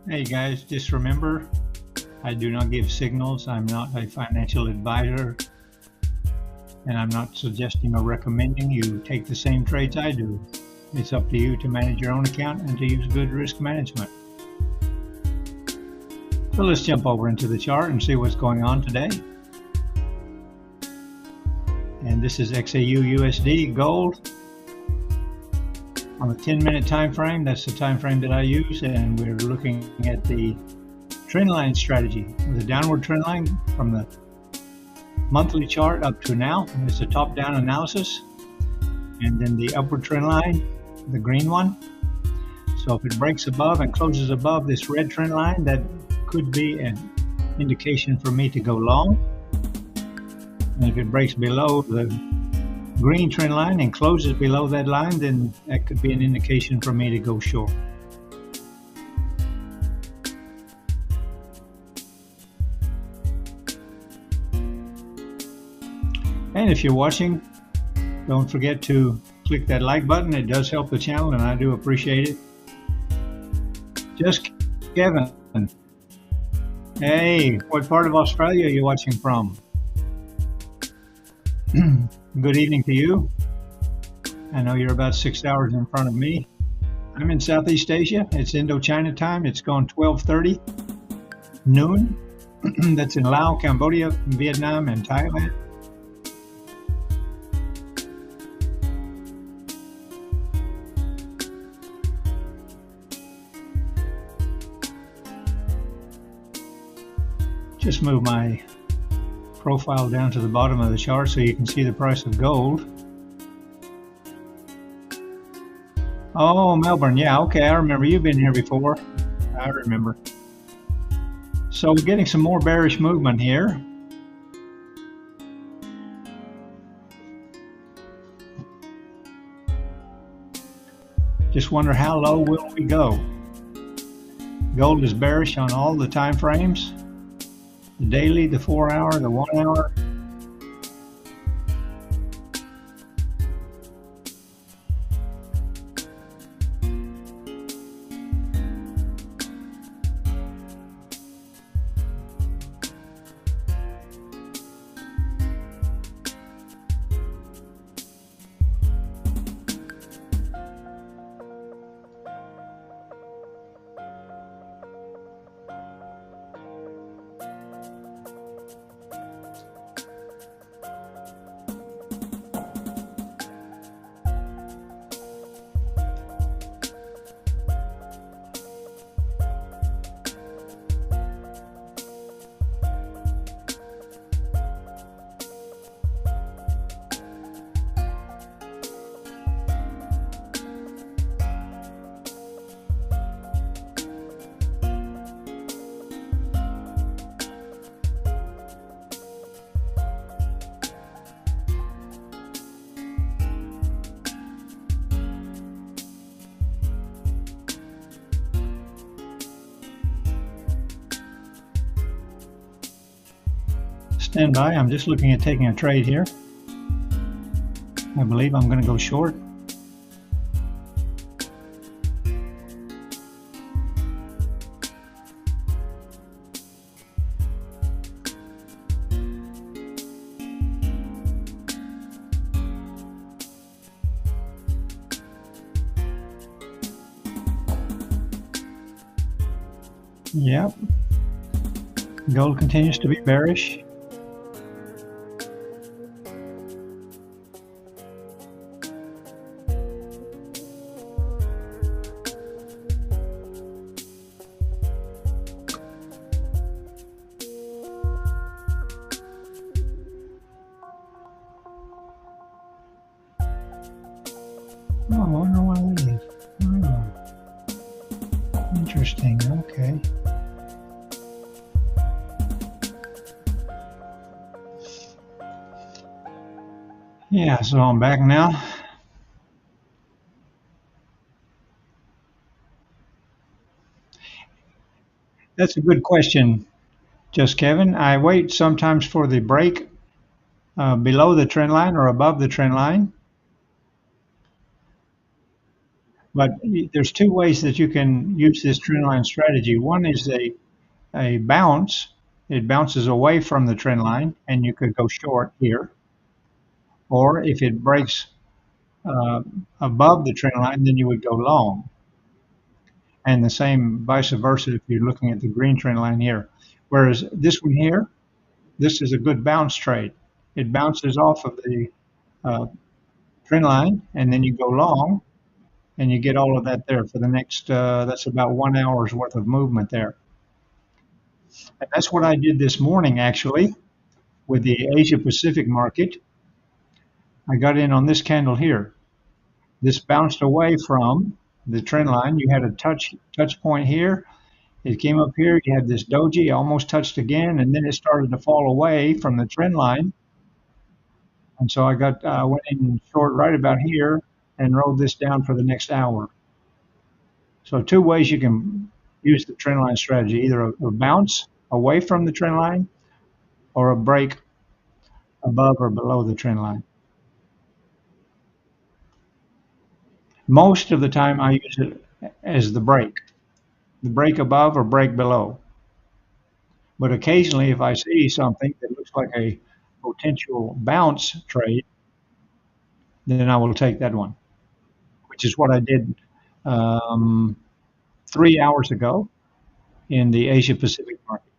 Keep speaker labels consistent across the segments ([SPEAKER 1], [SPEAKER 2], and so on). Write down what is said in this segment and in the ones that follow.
[SPEAKER 1] Hey guys, just remember, I do not give signals. I'm not a financial advisor, and I'm not suggesting or recommending you take the same trades I do. It's up to you to manage your own account and to use good risk management. So let's jump over into the chart and see what's going on today. And this is XAU USD gold on the 10-minute time frame. That's the time frame that I use, and we're looking at the trend line strategy with a downward trend line from the monthly chart up to now. It's a top-down analysis, and then the upward trend line, the green one. So if it breaks above and closes above this red trend line, that could be an indication for me to go long. And if it breaks below the green trend line and closes below that line, then that could be an indication for me to go short. And if you're watching, don't forget to click that like button. It does help the channel, and I do appreciate it. Just Kevin. Hey, what part of Australia are you watching from? Good evening to you. I know you're about 6 hours in front of me. I'm in Southeast Asia. It's Indochina time. It's gone 12:30 noon. That's in Laos, Cambodia, Vietnam, and Thailand. Just move my profile down to the bottom of the chart so you can see the price of gold. Oh, Melbourne. Yeah, okay. I remember. You've been here before. I remember. So we're getting some more bearish movement here. Just wonder how low will we go? Gold is bearish on all the time frames. The daily, the 4 hour, the 1 hour. Stand by. I'm just looking at taking a trade here. I believe I'm going to go short. Yep. Gold continues to be bearish. Oh, I wonder why that is. Oh, interesting. Okay. Yeah, so I'm back now. That's a good question, just Kevin. I wait sometimes for the break below the trend line or above the trend line. But there's two ways that you can use this trend line strategy. One is a bounce. It bounces away from the trend line, and you could go short here. Or if it breaks uh, above the trend line, then you would go long. And the same vice versa if you're looking at the green trend line here. Whereas this one here, this is a good bounce trade. It bounces off of the uh, trend line, and then you go long, and you get all of that there for the next. That's about 1 hour's worth of movement there. And that's what I did this morning actually with the Asia Pacific market. I got in on this candle here. This bounced away from the trend line. You had a touch point here. It came up here. You had this doji, almost touched again, and then it started to fall away from the trend line. And so I got went in short right about here and rode this down for the next hour. So two ways you can use the trend line strategy: either a bounce away from the trend line or a break above or below the trend line. Most of the time, I use it as the break above or break below. But occasionally, if I see something that looks like a potential bounce trade, then I will take that one, which is what I did um, 3 hours ago in the Asia Pacific market.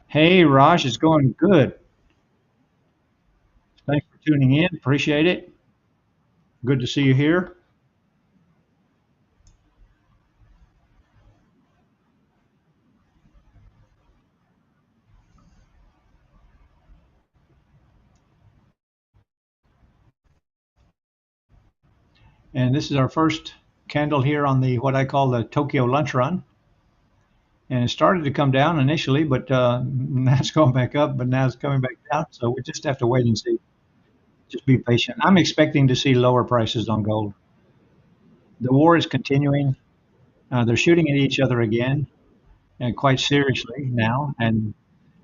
[SPEAKER 1] Hey, Raj, it's going good. Thanks for tuning in. Appreciate it. Good to see you here. And this is our first candle here on the what I call the Tokyo lunch run. And it started to come down initially, but now it's going back up, but now it's coming back down. So we just have to wait and see. Just be patient. I'm expecting to see lower prices on gold. The war is continuing. They're shooting at each other again, and quite seriously now. And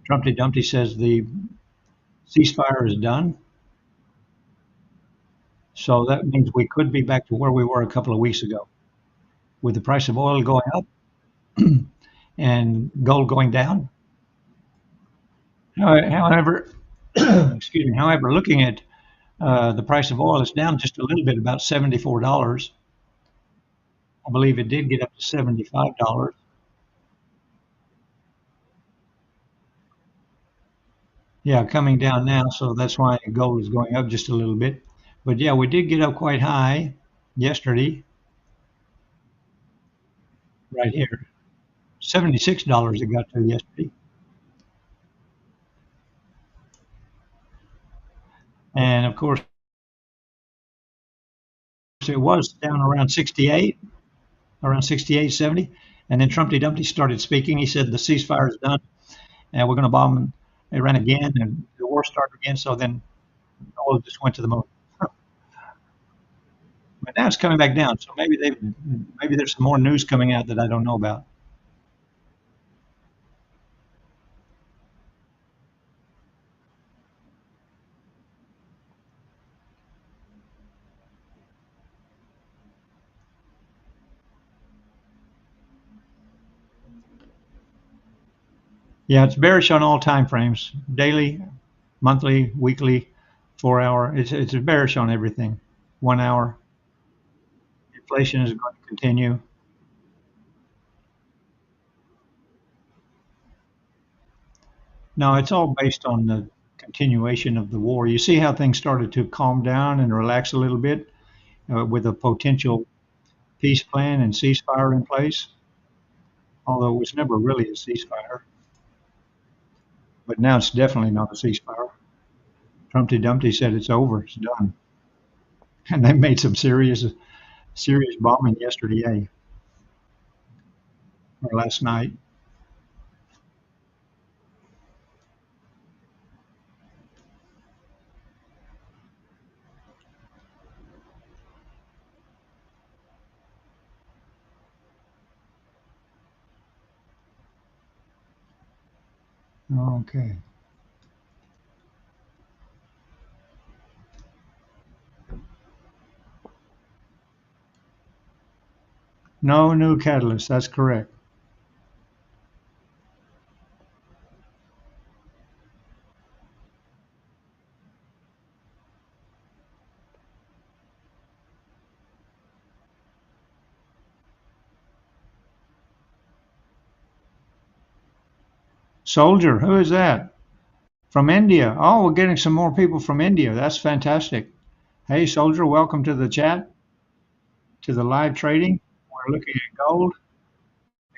[SPEAKER 1] Trumpty Dumpty says the ceasefire is done. So that means we could be back to where we were a couple of weeks ago, with the price of oil going up and gold going down. However, excuse me. However, looking at the price of oil is down just a little bit, about $74. I believe it did get up to $75. Yeah, coming down now, so that's why gold is going up just a little bit. But yeah, we did get up quite high yesterday, right here. $76 it got to yesterday. And of course, it was down around 68, 70. And then Trumpty Dumpty started speaking. He said the ceasefire is done and we're going to bomb Iran again and the war started again. So then oil just went to the moon. But now it's coming back down. So maybe there's some more news coming out that I don't know about. Yeah, it's bearish on all time frames, daily, monthly, weekly, 4 hour. It's bearish on everything. 1 hour. Inflation is going to continue. No, it's all based on the continuation of the war. You see how things started to calm down and relax a little bit with a potential peace plan and ceasefire in place, although it was never really a ceasefire. But now it's definitely not a ceasefire. Trumpty Dumpty said it's over, it's done. And they made some serious bombing yesterday or last night. Okay. No new catalyst. That's correct. Soldier, who is that? From India. Oh, we're getting some more people from India. That's fantastic. Hey, Soldier, welcome to the chat, to the live trading. We're looking at gold,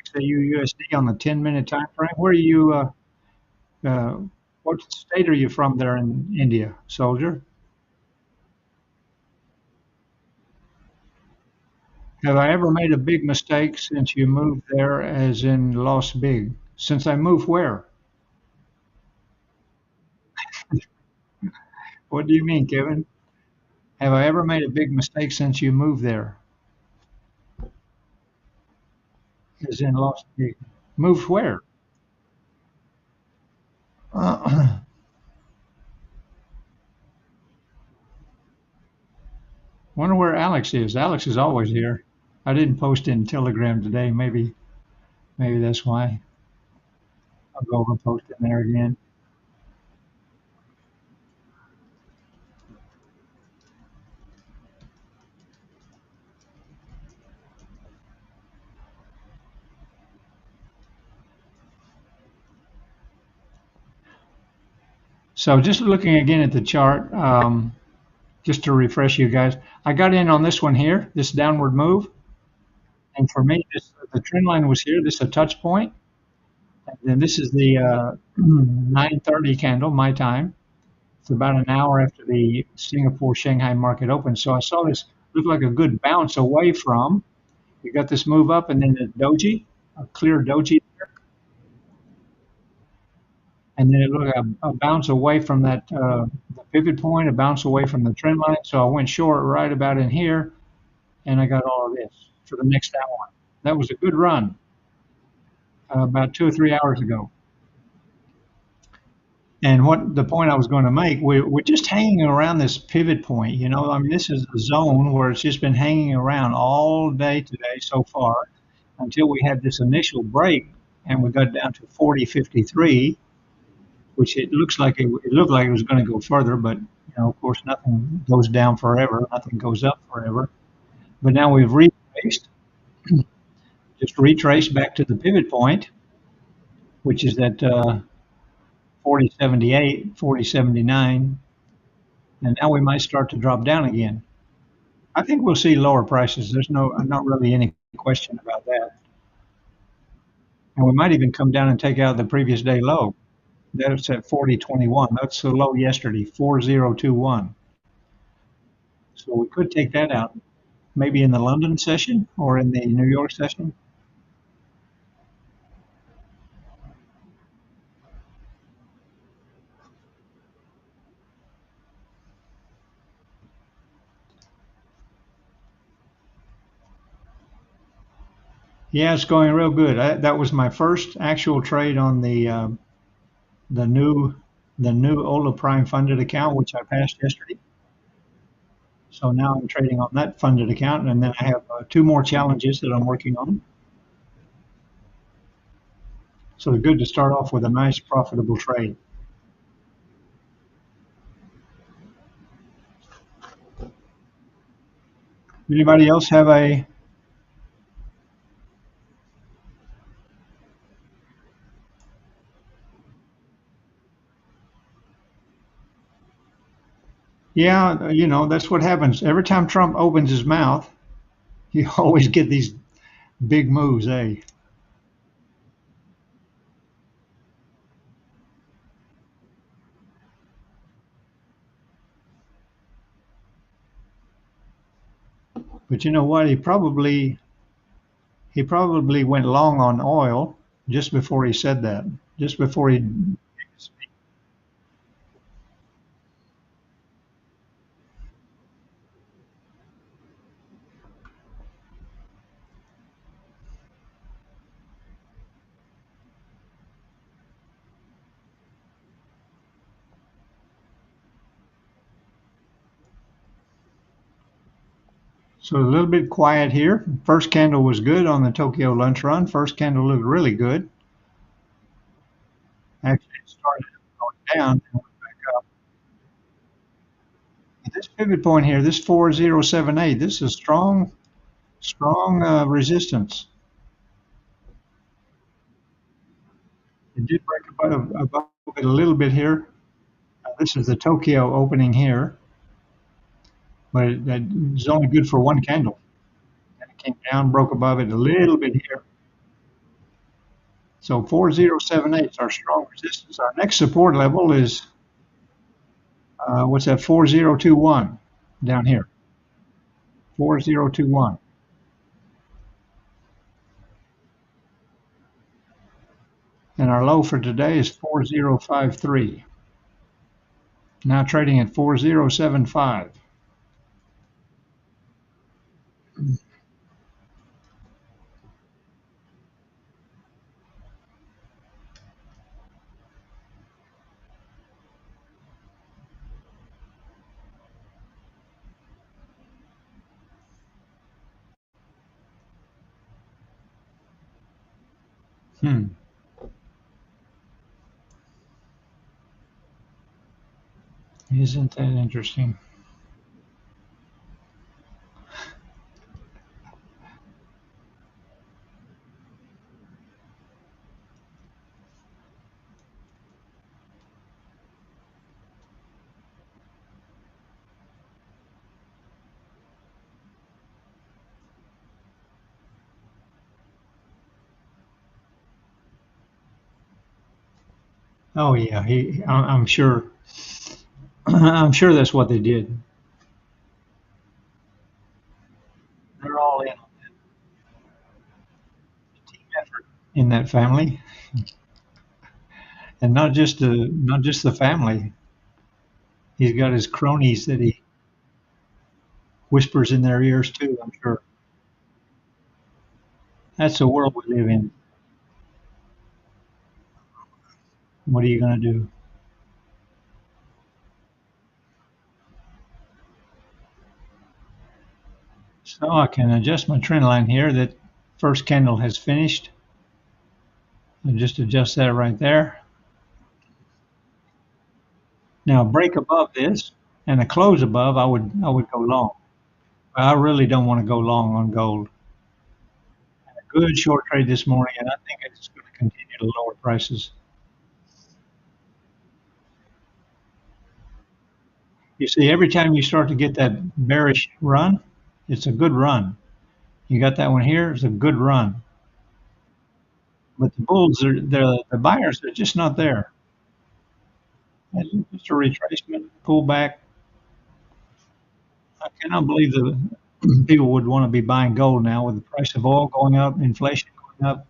[SPEAKER 1] XAU USD on the 10-minute time frame. Where are you? Uh, what state are you from there in India, Soldier? Have I ever made a big mistake since you moved there, as in lost big? Since I moved where? What do you mean, Kevin? Have I ever made a big mistake since you moved there, as in lost big? Moved where? Wonder where Alex is. Alex is always here. I didn't post in Telegram today. Maybe that's why. I'll go over and post in there again. So just looking again at the chart, just to refresh you guys, I got in on this one here, this downward move, and for me, the trend line was here. This is a touch point, and then this is the 9:30 candle, my time. It's about an hour after the Singapore Shanghai market opened. So I saw this look like a good bounce away from. We got this move up, and then the doji, a clear doji, and then it looked like a bounce away from that the pivot point, a bounce away from the trend line. So I went short right about in here, and I got all of this for the next hour. That was a good run about 2 or 3 hours ago. And what the point I was going to make, we're just hanging around this pivot point. I mean, this is a zone where it's just been hanging around all day today so far until we had this initial break and we got down to 40.53, which it looked like it was going to go further, but of course, nothing goes down forever, nothing goes up forever. But now we've retraced back to the pivot point, which is at 40.78, 40.79, and now we might start to drop down again. I think we'll see lower prices. There's not really any question about that. And we might even come down and take out the previous day low. That's at 40.21. That's the low yesterday, 4021. So we could take that out, maybe in the London session or in the New York session. Yeah, it's going real good. That was my first actual trade on the new the new Ola Prime funded account, which I passed yesterday. So now I'm trading on that funded account, and then I have two more challenges that I'm working on. So good to start off with a nice profitable trade. Anybody else have a? Yeah, that's what happens. Every time Trump opens his mouth, you always get these big moves, eh? But you know what? He probably went long on oil just before he said that. Just before he. So a little bit quiet here. First candle was good on the Tokyo lunch run. First candle looked really good. Actually, it started going down and went back up. This pivot point here, this 4078, this is strong resistance. It did break above it a little bit here. This is the Tokyo opening here, but it's only good for one candle. And it came down, broke above it a little bit here. So 4078 is our strong resistance. Our next support level is what's that? 4021 down here. 4021. And our low for today is 4053. Now trading at 4075. Hmm. Isn't that interesting? Oh yeah, I'm sure. I'm sure that's what they did. They're all in team effort in that family, and not just the family. He's got his cronies that he whispers in their ears too. I'm sure. That's the world we live in. What are you going to do? So I can adjust my trend line here. That first candle has finished. And just adjust that right there. Now break above this and a close above, I would go long. But I really don't want to go long on gold. A good short trade this morning, and I think it's going to continue to lower prices. You see, every time you start to get that bearish run, it's a good run. You got that one here, it's a good run. But the bulls are the buyers are just not there. It's just a retracement, pullback. I cannot believe the people would want to be buying gold now with the price of oil going up, inflation going up.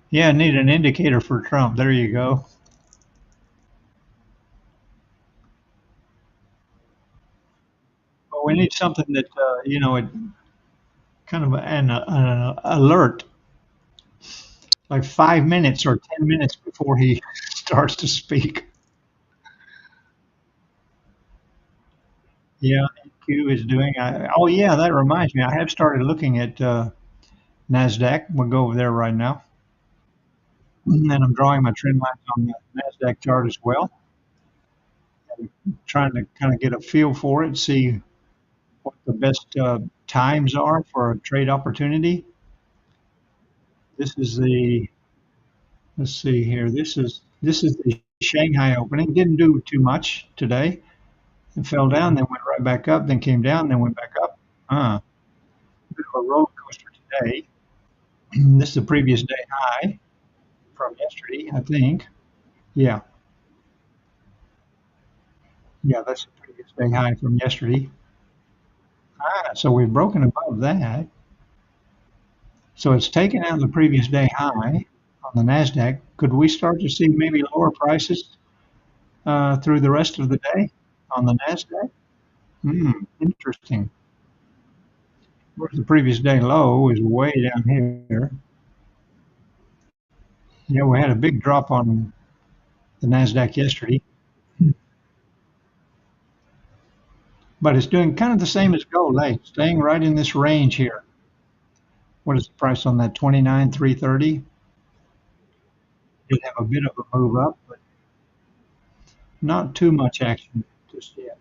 [SPEAKER 1] Yeah, need an indicator for Trump. There you go. But we need something that it kind of an alert, like 5 minutes or 10 minutes before he starts to speak. Yeah, Q is doing. Oh yeah, that reminds me. I have started looking at Nasdaq. We'll go over there right now, and I'm drawing my trend lines on the Nasdaq chart as well, trying to kind of get a feel for it, see what the best times are for a trade opportunity. This is the Let's see here. This is the Shanghai opening. Didn't do too much today. It fell down, then went right back up, then came down, then went back up. Bit of a roller coaster today. This is the previous day high from yesterday, I think. Yeah, yeah, that's the previous day high from yesterday. So we've broken above that. So it's taken out the previous day high on the Nasdaq. Could we start to see maybe lower prices through the rest of the day on the Nasdaq? Interesting. Where's the previous day low is way down here. Yeah, we had a big drop on the NASDAQ yesterday. But it's doing kind of the same as gold, hey, staying right in this range here. What is the price on that? 29,330. Did have a bit of a move up, but not too much action just yet.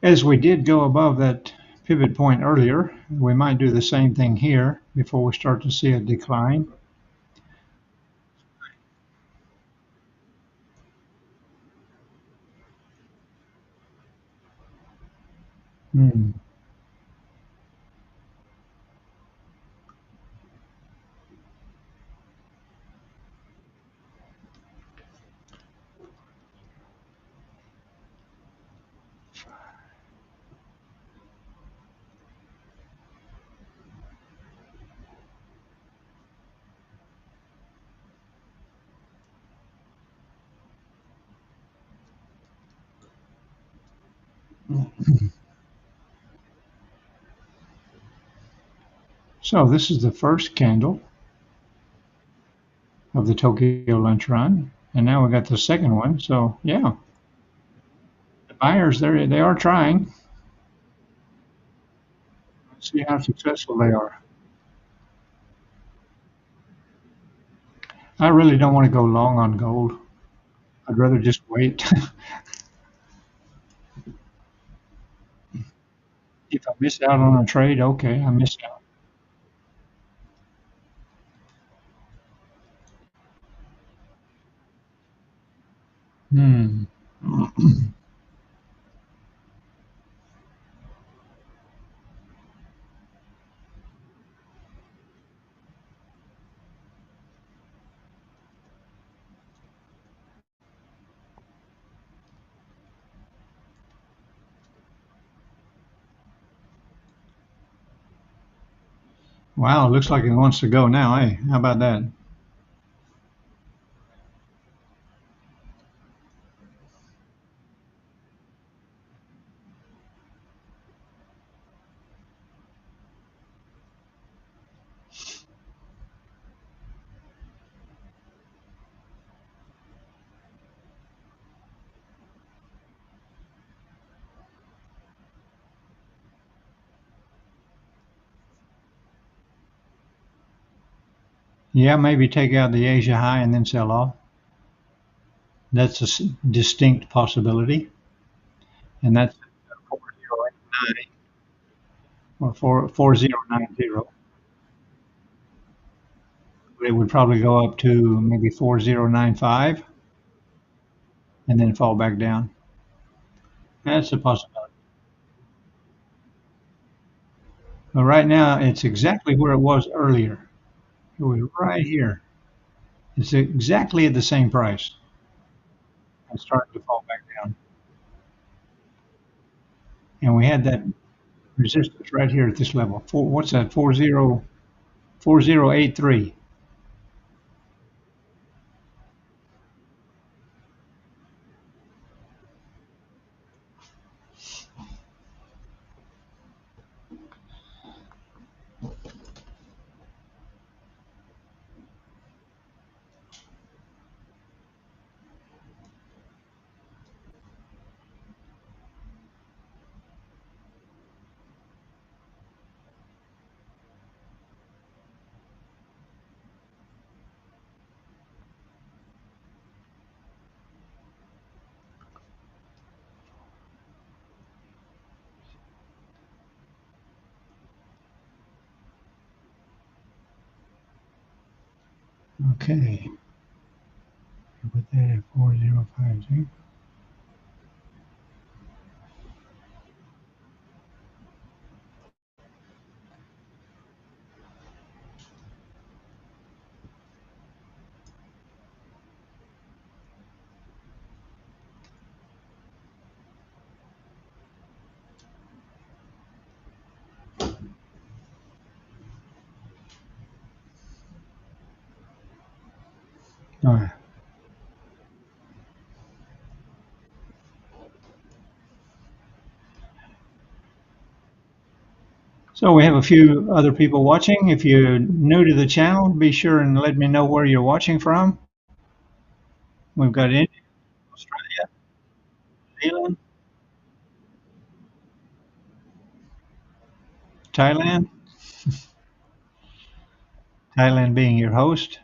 [SPEAKER 1] As we did go above that pivot point earlier, we might do the same thing here before we start to see a decline. Hmm. So this is the first candle of the Tokyo lunch run, and now we got the second one. So yeah, the buyers they are trying. Let's see how successful they are. I really don't want to go long on gold. I'd rather just wait. If I miss out on a trade, okay, I missed out. Hmm. Wow, looks like it wants to go now. Hey, how about that? Yeah, maybe take out the Asia high and then sell off. That's a distinct possibility, and that's 4089 or 4090. It would probably go up to maybe 4095 and then fall back down. That's a possibility. But right now, it's exactly where it was earlier. It was right here. It's exactly at the same price and starting to fall back down. And we had that resistance right here at this level. What's that? 4083. Okay. Put that at 4050. All right. So we have a few other people watching. If you're new to the channel, be sure and let me know where you're watching from. We've got India, Australia, New Zealand, Thailand, Thailand being your host.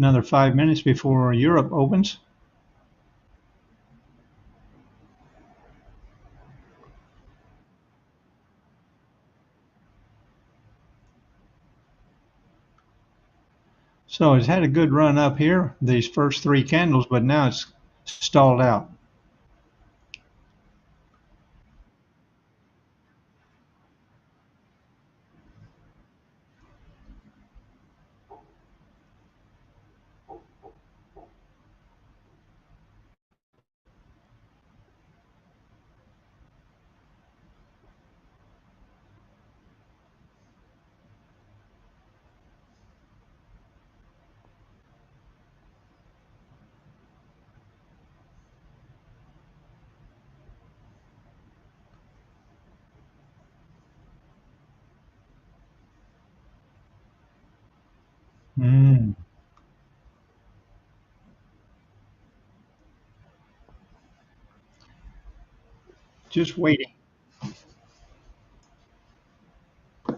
[SPEAKER 1] Another 5 minutes before Europe opens. So it's had a good run up here, these first three candles, but now it's stalled out. Mm, just waiting.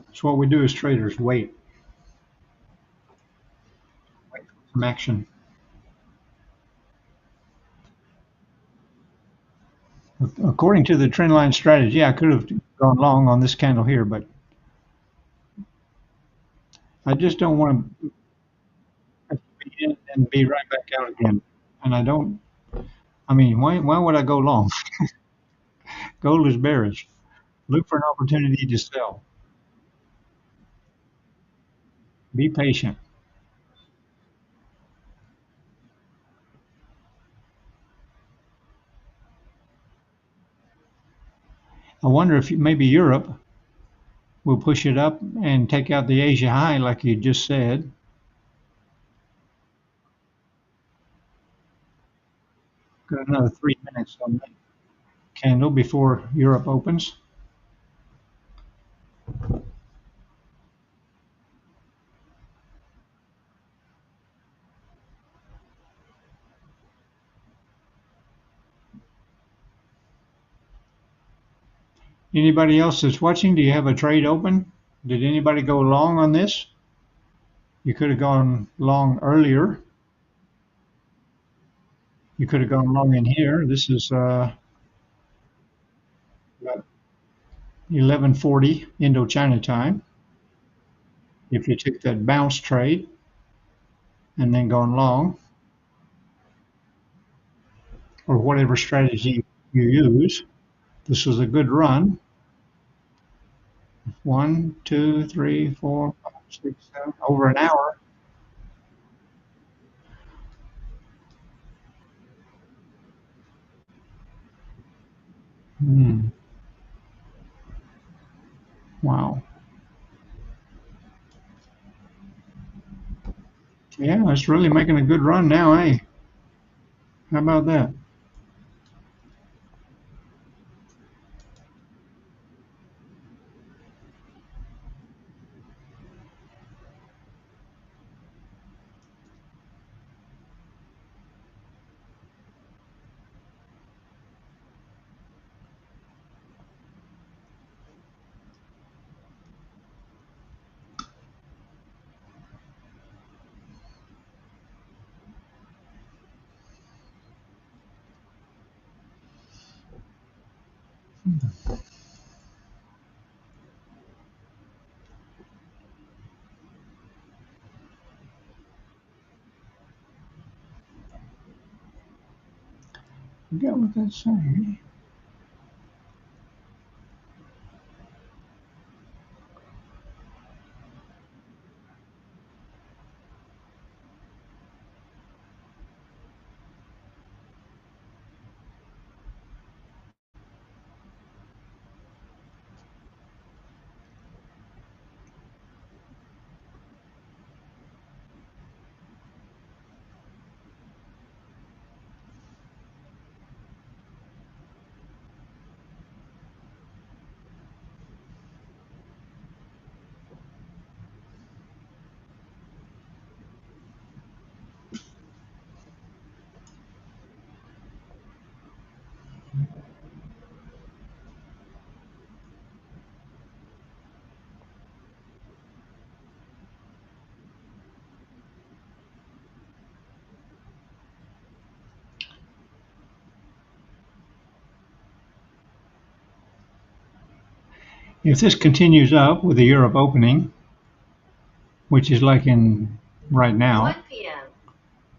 [SPEAKER 1] It's what we do as traders, wait for some action. According to the trend line strategy, I could have gone long on this candle here, but I just don't want to be in and be right back out again. And I don't, I mean, why would I go long? Gold is bearish. Look for an opportunity to sell. Be patient. I wonder if maybe Europe will push it up and take out the Asia high, like you just said. Got another 3 minutes on that candle before Europe opens. Anybody else that's watching, do you have a trade open? Did anybody go long on this? You could have gone long earlier. You could have gone long in here. This is about 11:40 Indochina time. If you took that bounce trade and then gone long, or whatever strategy you use, this was a good run. 1, 2, 3, 4, 5, 6, 7, over an hour. Hmm. Wow. Yeah, it's really making a good run now, eh? How about that? Forget what that's saying. If this continues up with the Europe opening, which is like in right now,
[SPEAKER 2] 1 p.m.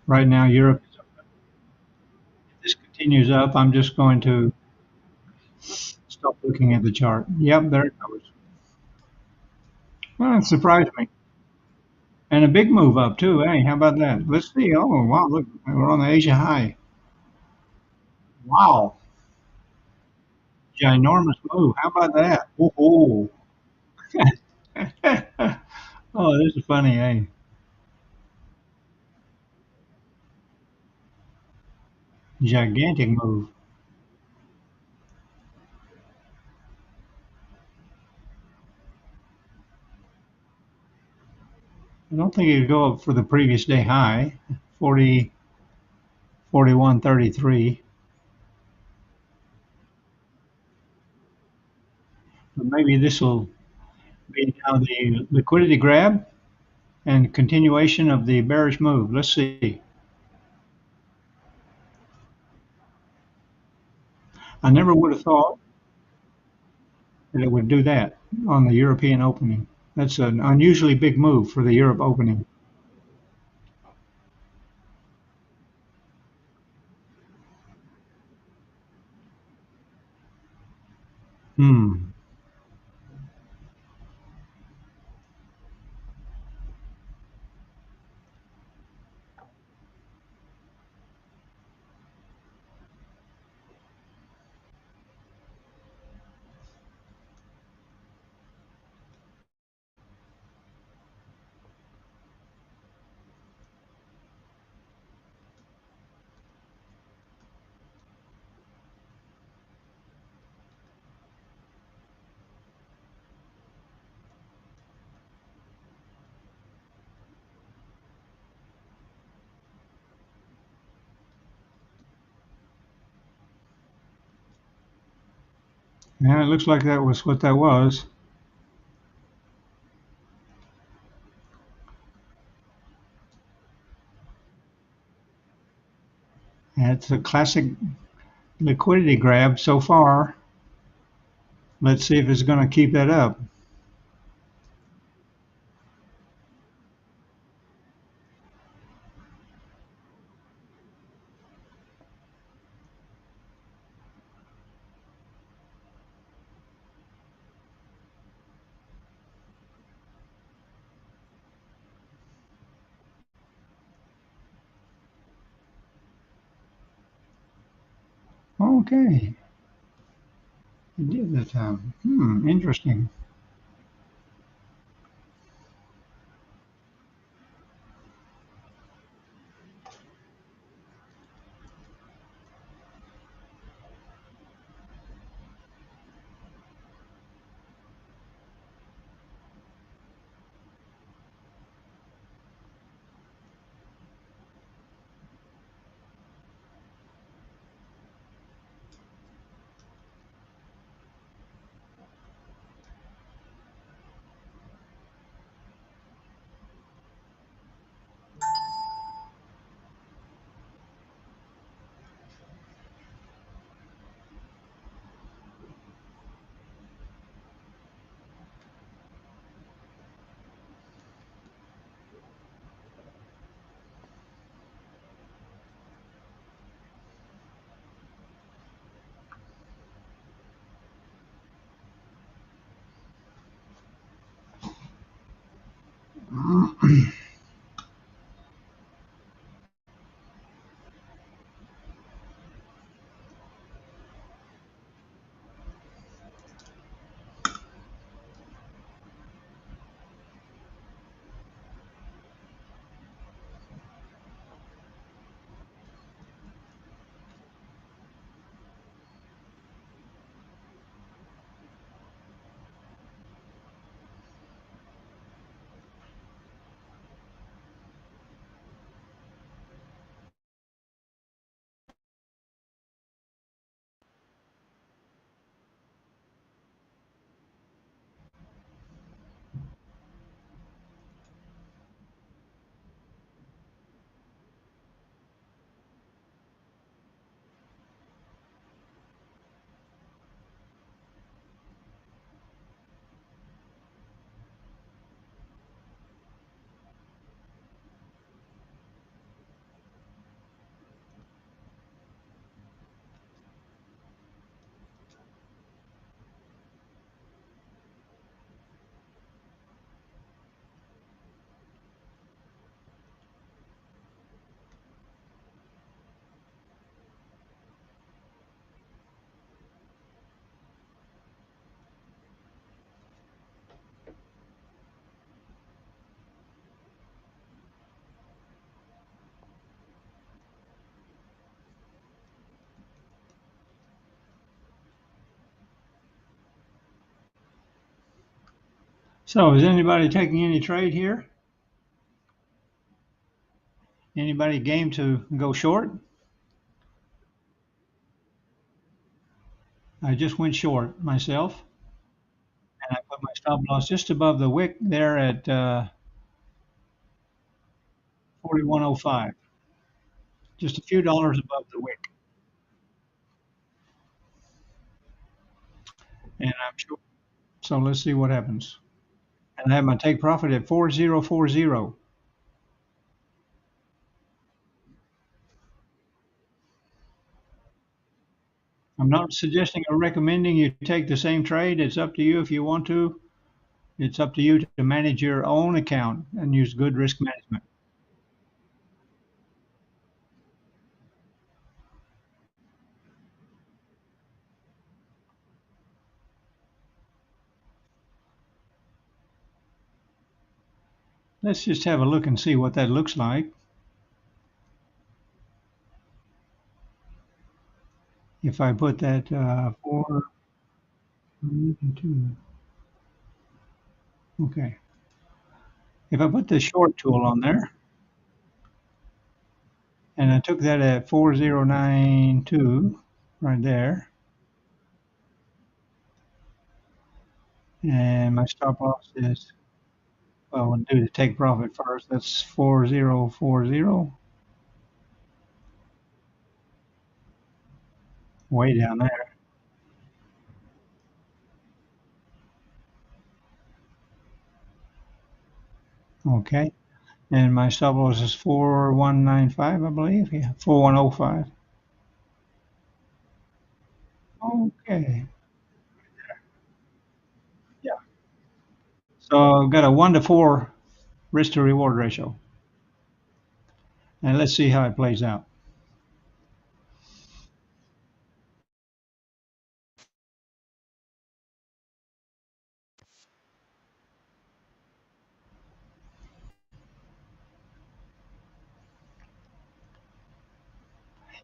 [SPEAKER 1] right now Europe, if this continues up, I'm just going to stop looking at the chart. Yep, there it goes. Well, it surprised me. And a big move up too. Hey, how about that? Let's see. Oh, wow, look, we're on the Asia high. Wow, ginormous move. How about that? Oh, oh, this is funny, eh? Gigantic move. I don't think it'd go up for the previous day high, 40, 41.33. But maybe this will be now the liquidity grab and continuation of the bearish move. Let's see. I never would have thought that it would do that on the European opening. That's an unusually big move for the Europe opening. Hmm. Yeah, it looks like that was what that was. It's a classic liquidity grab so far. Let's see if it's going to keep that up. Okay, it did that time. Interesting. So is anybody taking any trade here? Anybody game to go short? I just went short myself, and I put my stop loss just above the wick there at 41.05, just a few dollars above the wick, and I'm sure. So let's see what happens. And I have my take profit at 4040. I'm not suggesting or recommending you take the same trade. It's up to you if you want to. It's up to you to manage your own account and use good risk management. Let's just have a look and see what that looks like. If I put that 4, 2, okay. If I put the short tool on there and I took that at 4092 right there, and my stop loss is, well, we'll do the take profit first. That's 4040, way down there. Okay. And my stop loss is 4195, I believe. Yeah, 4105. Okay. Yeah. So I've got a 1 to 4 risk to reward ratio. And let's see how it plays out.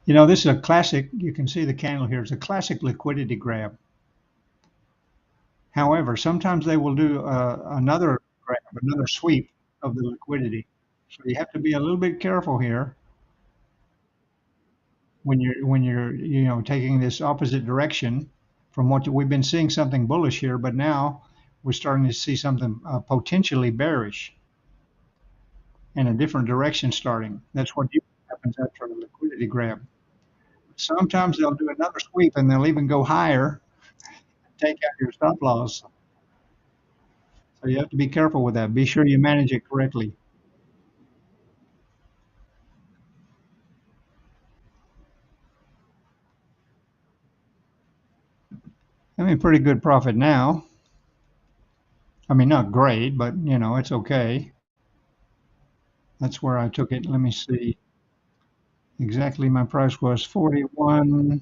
[SPEAKER 1] You know, this is a classic. You can see the candle here. It's a classic liquidity grab. However, sometimes they will do another grab, another sweep of the liquidity. So you have to be a little bit careful here when you're taking this opposite direction from what we've been seeing something bullish here, but now we're starting to see something potentially bearish in a different direction starting. That's what usually happens after a liquidity grab. Sometimes they'll do another sweep and they'll even go higher and take out your stop loss. So you have to be careful with that. Be sure you manage it correctly. I mean, pretty good profit now. I mean, not great, but it's okay. That's where I took it. Let me see. Exactly, my price was 41,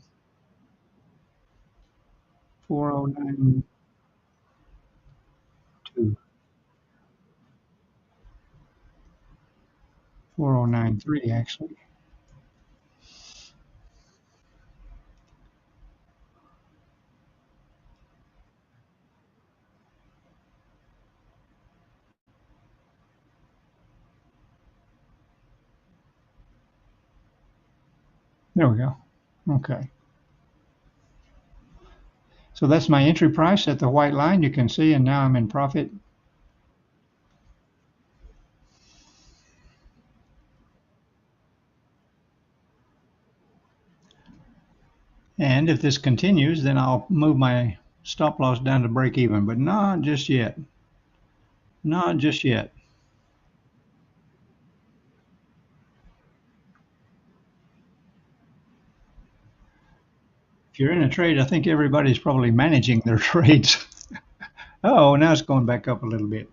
[SPEAKER 1] 4092, 4093 actually. There we go. Okay. So that's my entry price at the white line you can see, and now I'm in profit. And if this continues, then I'll move my stop loss down to break even, but not just yet. Not just yet. If you're in a trade, I think everybody's probably managing their trades. Oh, now it's going back up a little bit.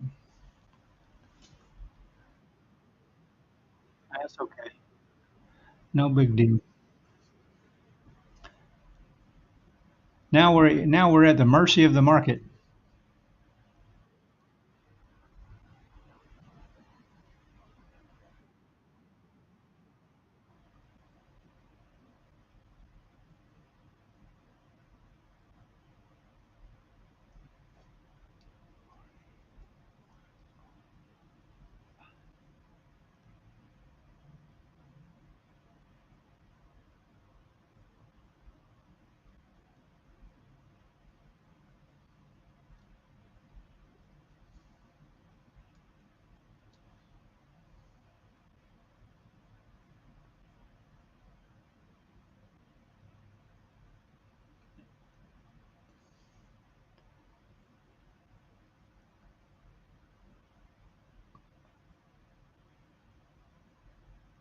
[SPEAKER 1] That's okay. No big deal. Now we're at the mercy of the market.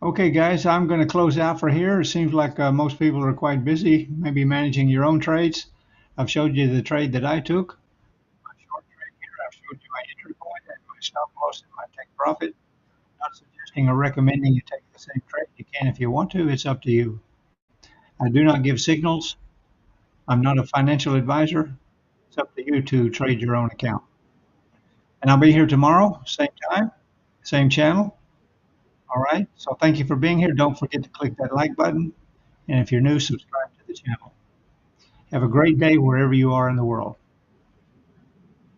[SPEAKER 1] Okay, guys, I'm going to close out for here. It seems like most people are quite busy, maybe managing your own trades. I've showed you the trade that I took. My short trade here, I've showed you my entry point and my stop loss and my take profit. Not suggesting or recommending you take the same trade. You can if you want to. It's up to you. I do not give signals. I'm not a financial advisor. It's up to you to trade your own account. And I'll be here tomorrow, same time, same channel. All right. So thank you for being here. Don't forget to click that like button. And if you're new, subscribe to the channel. Have a great day wherever you are in the world.